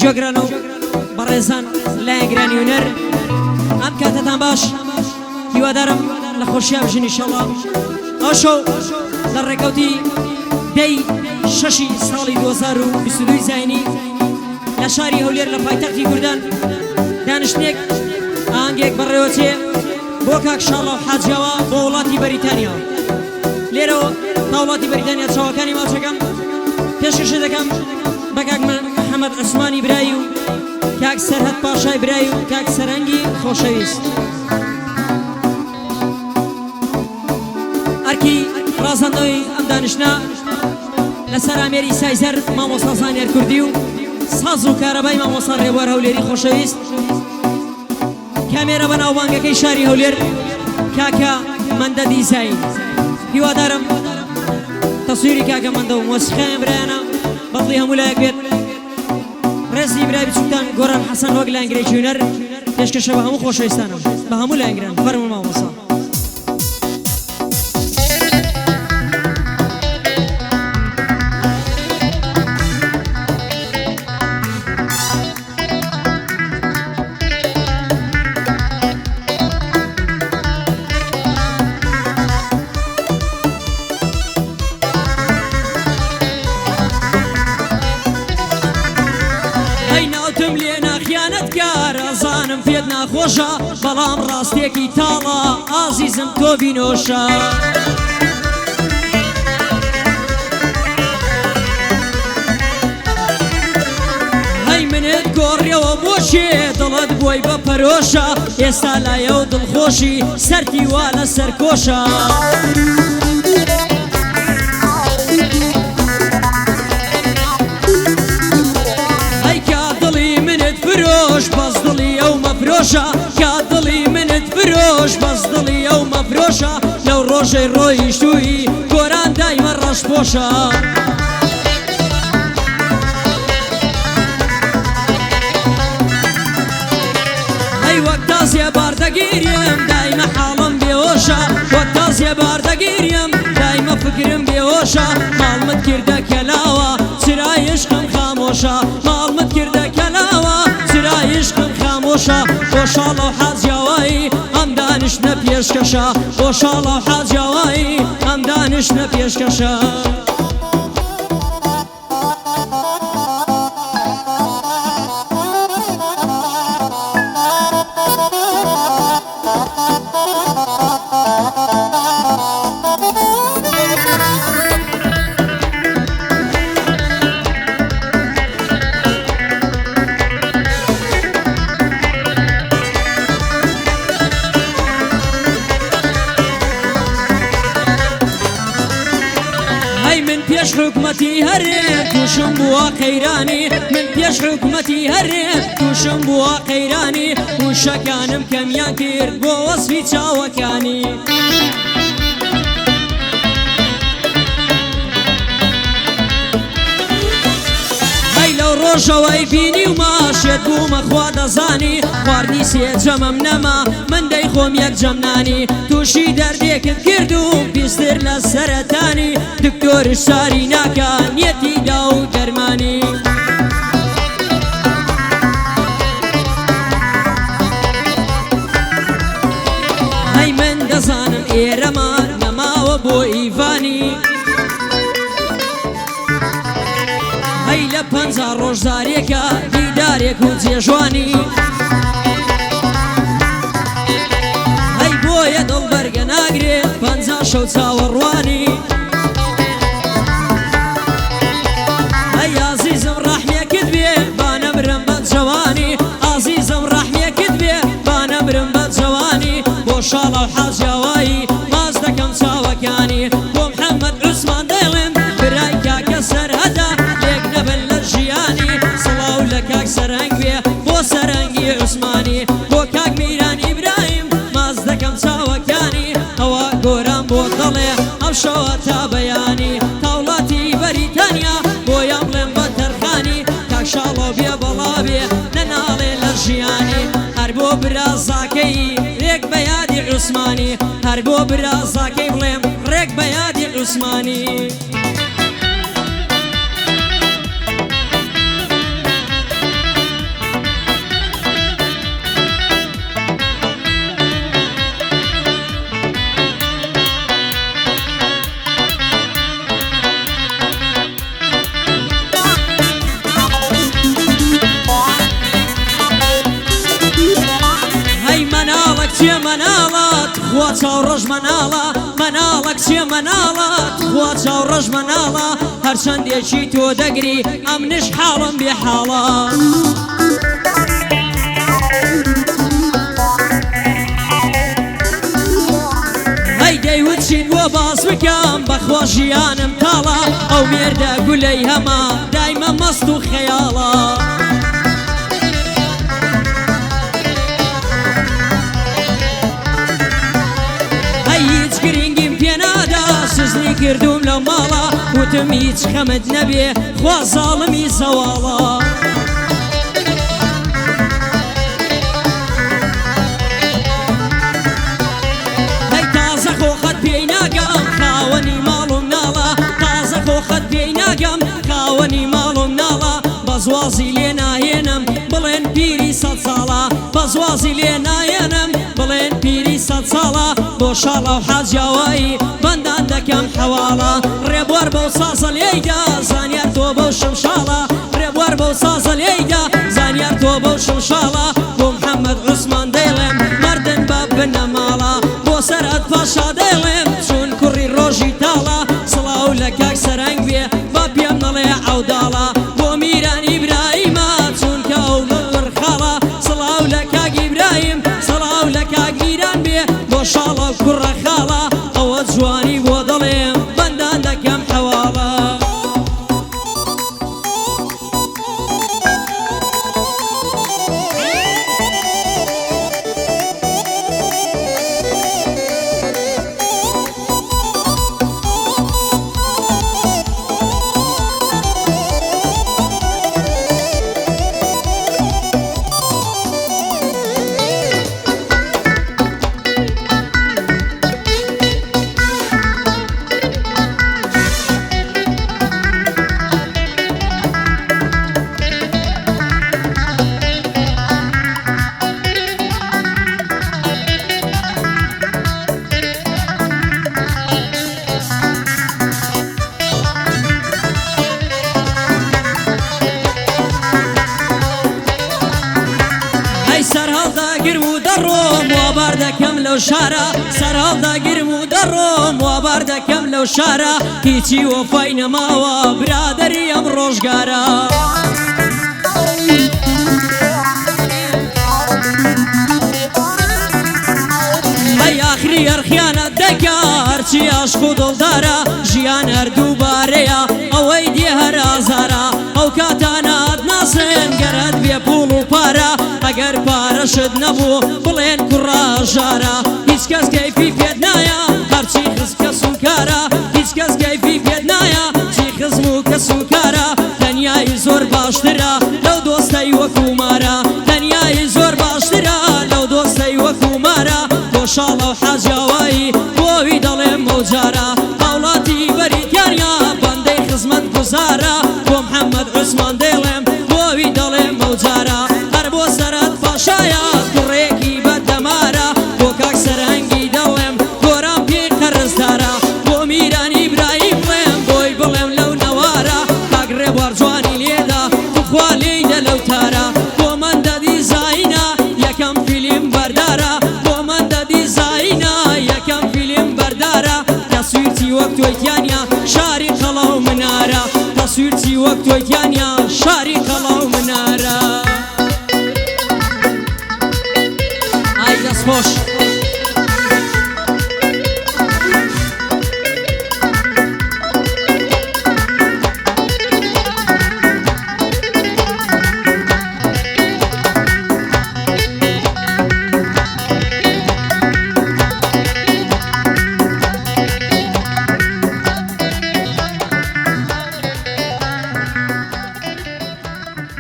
جۆگران و بەڕێزان لایەنگرانی هونەر ئەم کاتەتان باش هیوادارم لە خۆشییا بژین ئینشەڵڵا ئەو شەو لە ڕێکەوتی دەی شەشی ساڵی 2022 زاینی لە شاری هەولێر لە پایتەختی کوردان دانیشتنێک ئاهەنگێک بەڕێوەچێ بۆ کاک شاڵە و حاجیەوە بۆ وڵاتی بەریتانیا لێرەوە تا وڵاتی بەریتانیا چاوەکانی ماچەکەم پێشکەشە دەکەم بە کاک محەممەد عوسمانی برایی و کاک سەرهەد پاشای برایی و کاک سەرەنگی خۆشەویست ئەرکی ڕازاندنەوەی ئەم دانیشتە لەسەر ئامێری سایزەر مامۆستا زانیار کوردی و ساز و کارەبای مامۆستا ڕێبوار هەولێری خۆشەویست کامێرە بەناوبانگەکەی شاری هەولێر کاکە مەندە دیزاین هیوادارم تەسویری کاکە مەندە و مۆسیقایان برایانە بەدڵی هەموو لایەک بێت ڕێزی برای بچووکتان گۆران حەسەن وەک لایەنگرێکی هونەر پێشکەشە بە هەموو خۆشەویستانم بە هەموو لایەنگران فەرموون مامۆستا ئازانم پێت ناخۆشە بەڵام ڕاستێکی تاڵە ئازیزم تۆ بینۆشە هەی منت گۆڕیەوە بۆشێ دڵت بۆی بە پەرۆشە ئێستا لایە و دڵخۆشی سەرتی وا لە سەرکۆشە فروش بەس دڵی ئەو مەفرۆشە کا دڵی منت فروش بەس دڵی ئەو مەفرۆشە لەو ڕۆژەی ڕۆیشتووی گۆران دایمە ڕەشپۆشە ئەی وەک تازیە باردەگیریم دایمە حاڵم بێهۆشە وەک تازیە باردەگیریم دایمە فکرم بێهۆشە ماڵمت کردە کەلاوە چرای عشقم خامۆشە ماڵمت کردە کەلاوە عشقم خامۆشە بۆ شاڵە و حاجیاوایی ئەم دانیشتە پێشکەشە بۆ شاڵە و حاجیاوایی ئەم دانیشتە پێشکەشە حکومەتی هەرێم تووشم بووە قەیرانی من پێش حکومەتی هەرێم تووشم بووە قەیرانی وشەکانم کەمیان کرد بۆ وەسفی چاوەکانی هەی لەو ڕۆژەوەی بینی و ماشێت بوومە خوا دەزانی خواردنی سێ جەمەم نەما من دەی خۆم یەک جەمنانی تووشی دەردێکت کرد و بیستر لە سەرەتانی دکتۆرش ساری ناکان نیەتی دا و دەرمانی هەی من دەزانم ئێرەمان نەماوە بۆ ئیڤانی هەی لە 50 ڕۆژدارێکە دیدارێک و جێژوانی هەی بۆیە دڵ بەرگە ناگرێت 50 شەو چاوەڕوانی هەی ئازیزم ڕەحمێکت بێ با نەبرم بە جەوانی ئازیزم ڕەحمێکت بێ با نەبرم بە جەوانی بۆ شاڵە و حاجیاوایی ماز دەکەم چاوەکانی بۆ محەممەد عوسمان دەڵێن برای کاکە سەرهەدە لێک نەبن لە ژیانی سڵاو لە کاک سەرەنگ بێ بۆ سەرەنگی عوسمانی بۆ کاک میران ئیبراهیم ماز دەکەم چاوەکانی ئەوە گۆران بۆ دەڵێ ئەو شەوە تا بەیانی تاوڵاتی بەریتانیا بۆیان بڵێن بە تەرخانی کاک شاڵۆ بێ بەڵا بێ نەناڵێ لە ژیانی هەر بۆ برازاکەی ڕێک بە یادی عوسمانی هەر بۆ برازاکەی بڵێم ڕێک بە یادی عوسمانی کچێ مەناڵات خوا چاوڕەش مەناڵە مەناڵە کچێ مەناڵات خوا چاوڕەش مەناڵە هەرچەندێکی تۆ دەگری ئەمنش حاڵم بێ حاڵە دەیوت چین بۆ باس بکەم بەخوا ژیانم تاڵە ئەو مێردە گولەی هەما دایمە مەست و خەیاڵە هیچ گرنگیم پێ نادا سزنی کردوم لەو ماڵە وتم هیچ خەمت نەبێ خوا زاڵمی زەواڵە خاوەنی ماڵم ناڵە تازە خۆخەت پێی ناگەم خاوەنی ماڵم ناڵە بەزوازی لێ ناهێنم بڵێن پیری سەد ساڵە بەزوازی لێ ناهێنم بڵێن پیری سەد ساڵە بۆ شاڵە و حەجاوایی بەندان دەکەم حەواڵە ڕێبوار بەو سازە لێیدا زانیار تۆ بەو شمشاڵە ڕێبوار بەو سازە لێیدا زانیار تۆ بەو شمشاڵە بۆ محەممەد عوسمان دەیڵێم مەردن بە بنە ماڵە بۆ سەرەت پاشا دەیڵێم چون کوڕی ڕۆژی تاڵە سڵاو لە کاک سەرنگ بێ با پێم نەڵێ عەوداڵە بۆ میران ئیبراهیمە چونکە ئەو مڵڕ خاڵە سڵاو لە کاک ئیبراهیم سڵاو لە کاک میران بێ بۆ شاڵە و کوڕە خاڵە ئەوە جوانی بۆ دەڵێم بەندان دەکەم حەواڵە شارە سەرهەڵداگیرم و دەڕۆم وابار دەکەم لەو شارە هیچی وەفای نەماوە برادەری ئەم ڕۆژگارە ئەی ئاخری هەرخیانەت دەکا هەرچی عاشق و دڵدارە ژیان هەردووبارەیە ئەوەی دێ هەر ئازارە ئەو کاتانات ناسێن گەرت بێ پوڵ و پارە ئەگەر پارەشت نەبوو بڵێن کوڕاژارە هیچ کەس کەیفی پێت نایە هەرچی خزم کەس و کارە هیچ کەس کەیفی پێت نایە چی خزم و کەس و کارە تەنیایی زۆر باشترە لەو دۆستەی وەکو مارە تەنیایی زۆر باشترە لەو دۆستەی وەکو مارە بۆ شاڵە و حەجاوایی بۆوی دەڵێم مەوجارە هاوڵاتی بەریتیانیا بەندەی خزمەت گوزارە بۆ محەممەد عوسمان دەیڵێم بۆوی دەڵێم مەوجارە هەر بۆ سەرەت پاشایە کوڕێکی بەدەمارە بۆ کاک سەرهەنگی دەڵێم گۆران پێی قەرزدارە بۆ میران ئیبراهیم بڵێم بۆی بڵێم لەو نەوارە کاک ڕێبوار جوانی لێدا بخوا لێیدە لەو تارە بۆ من دەدیزاینە یەکەم فیلم بەردارە بۆ من دەدیزاینە یەکەم فیلم بەردارە تەسویرتی وەک تۆیتیانیا شاری قەڵا و منارە تەسویرتی وەک تۆیتیانیا شاری قەڵا و منارە ئای دەستخۆش